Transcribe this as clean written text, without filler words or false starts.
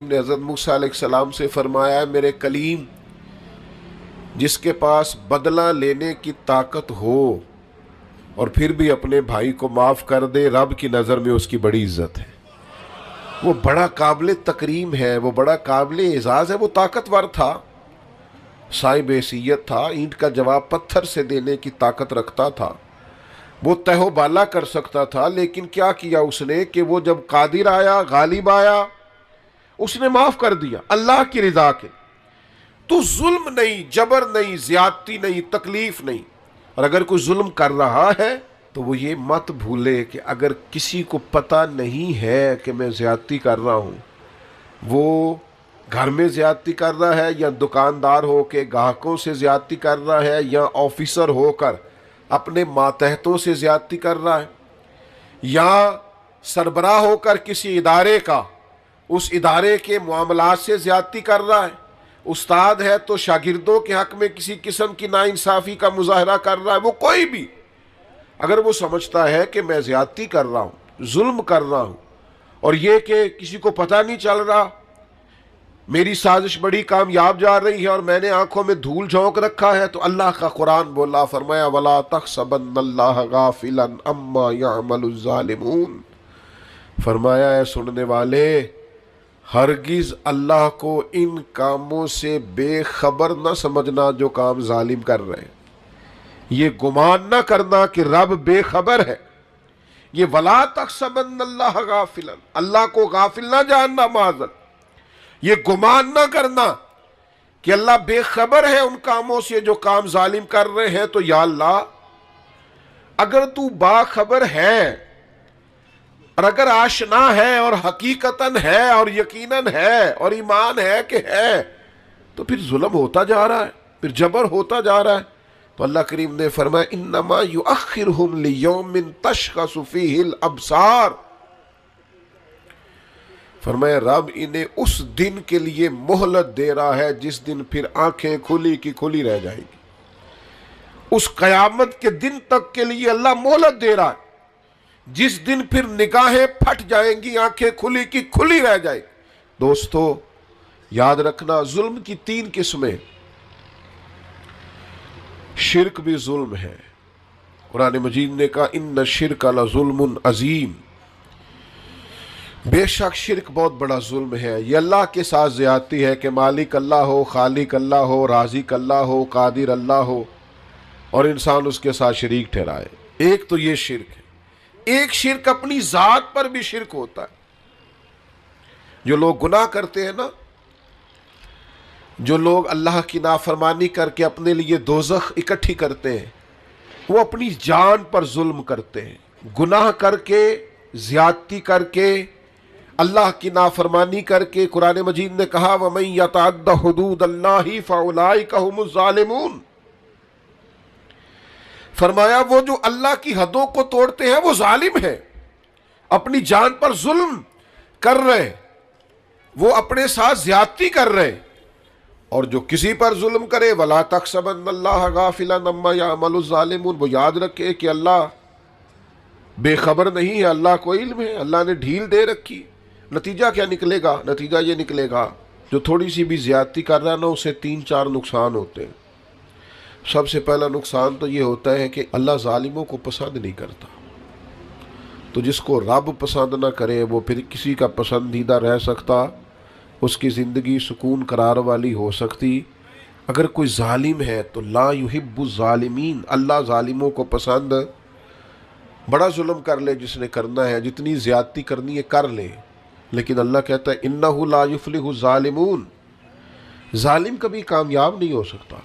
نے حضرت موسیٰ علیہ السلام سے فرمایا ہے میرے کلیم جس کے پاس بدلہ لینے کی طاقت ہو اور پھر بھی اپنے بھائی کو معاف کر دے، رب کی نظر میں اس کی بڑی عزت ہے، وہ بڑا قابل تکریم ہے، وہ بڑا قابل اعزاز ہے، وہ طاقتور تھا، صاحب حیثیت تھا، اینٹ کا جواب پتھر سے دینے کی طاقت رکھتا تھا، وہ تہ و بالا کر سکتا تھا، لیکن کیا کیا اس نے کہ وہ جب قادر آیا، غالب آیا، اس نے معاف کر دیا اللہ کی رضا کے۔ تو ظلم نہیں، جبر نہیں، زیادتی نہیں، تکلیف نہیں۔ اور اگر کوئی ظلم کر رہا ہے تو وہ یہ مت بھولے کہ اگر کسی کو پتہ نہیں ہے کہ میں زیادتی کر رہا ہوں، وہ گھر میں زیادتی کر رہا ہے یا دکاندار ہو کے گاہکوں سے زیادتی کر رہا ہے یا آفیسر ہو کر اپنے ماتحتوں سے زیادتی کر رہا ہے یا سربراہ ہو کر کسی ادارے کا اس ادارے کے معاملات سے زیادتی کر رہا ہے، استاد ہے تو شاگردوں کے حق میں کسی قسم کی ناانصافی کا مظاہرہ کر رہا ہے، وہ کوئی بھی اگر وہ سمجھتا ہے کہ میں زیادتی کر رہا ہوں، ظلم کر رہا ہوں اور یہ کہ کسی کو پتہ نہیں چل رہا، میری سازش بڑی کامیاب جا رہی ہے اور میں نے آنکھوں میں دھول جھونک رکھا ہے، تو اللہ کا قرآن بولا، فرمایا وَلَا تَحْسَبَنَّ اللَّهَ غَافِلًا عَمَّا يَعْمَلُ الظَّالِمُونَ، فرمایا ہے سننے والے، ہرگز اللہ کو ان کاموں سے بے خبر نہ سمجھنا جو کام ظالم کر رہے ہیں، یہ گمان نہ کرنا کہ رب بے خبر ہے، یہ وَلَا تَحْسَبَنَّ اللَّهَ غَافِلًا، اللہ کو غافل نہ جاننا معاذ، یہ گمان نہ کرنا کہ اللہ بے خبر ہے ان کاموں سے جو کام ظالم کر رہے ہیں، تو یا اللہ اگر تو باخبر ہے اور اگر آشنا ہے اور حقیقتاً ہے اور یقیناً ہے اور ایمان ہے کہ ہے، تو پھر ظلم ہوتا جا رہا ہے، پھر جبر ہوتا جا رہا ہے۔ تو اللہ کریم نے فرمایا انما یؤخرہم لیوم تشخص فیہ الابصار، فرمایا رب انہیں اس دن کے لیے مہلت دے رہا ہے جس دن پھر آنکھیں کھلی کی کھلی رہ جائیں گی، اس قیامت کے دن تک کے لیے اللہ مہلت دے رہا ہے جس دن پھر نگاہیں پھٹ جائیں گی، آنکھیں کھلی کی کھلی رہ جائیں گی۔ دوستو یاد رکھنا ظلم کی تین قسمیں، شرک بھی ظلم ہے، قرآن مجید نے کہا ان الشرک لظلم عظیم، بے شک شرک بہت بڑا ظلم ہے، یہ اللہ کے ساتھ زیادتی ہے کہ مالک اللہ ہو، خالق اللہ ہو، رازق اللہ ہو، قادر اللہ ہو اور انسان اس کے ساتھ شریک ٹھہرائے۔ ایک تو یہ شرک ہے، ایک شرک اپنی ذات پر بھی شرک ہوتا ہے۔ جو لوگ گناہ کرتے ہیں نا، جو لوگ اللہ کی نافرمانی کر کے اپنے لیے دوزخ اکٹھی کرتے ہیں، وہ اپنی جان پر ظلم کرتے ہیں، گناہ کر کے، زیادتی کر کے، اللہ کی نافرمانی کر کے۔ قرآن مجید نے کہا وَمَن يَتَعَدَّ حُدُودَ اللَّهِ فَأُولَٰئِكَ هُمُ الظَّالِمُونَ، فرمایا وہ جو اللہ کی حدوں کو توڑتے ہیں وہ ظالم ہیں، اپنی جان پر ظلم کر رہے، وہ اپنے ساتھ زیادتی کر رہے۔ اور جو کسی پر ظلم کرے وَلَا تَحْسَبَنَّ اللَّهَ غَافِلًا عَمَّا يَعْمَلُ الظَّالِمُونَ، وہ یاد رکھے کہ اللہ بے خبر نہیں ہے، اللہ کو علم ہے، اللہ نے ڈھیل دے رکھی۔ نتیجہ کیا نکلے گا؟ نتیجہ یہ نکلے گا جو تھوڑی سی بھی زیادتی کر رہا ہے نا، اسے تین چار نقصان ہوتے ہیں۔ سب سے پہلا نقصان تو یہ ہوتا ہے کہ اللہ ظالموں کو پسند نہیں کرتا، تو جس کو رب پسند نہ کرے وہ پھر کسی کا پسندیدہ رہ سکتا، اس کی زندگی سکون قرار والی ہو سکتی۔ اگر کوئی ظالم ہے تو لا یحب الظالمین، اللہ ظالموں کو پسند، بڑا ظلم کر لے جس نے کرنا ہے، جتنی زیادتی کرنی ہے کر لے، لیکن اللہ کہتا ہے انہ لا یفلح الظالمون، ظالم کبھی کامیاب نہیں ہو سکتا۔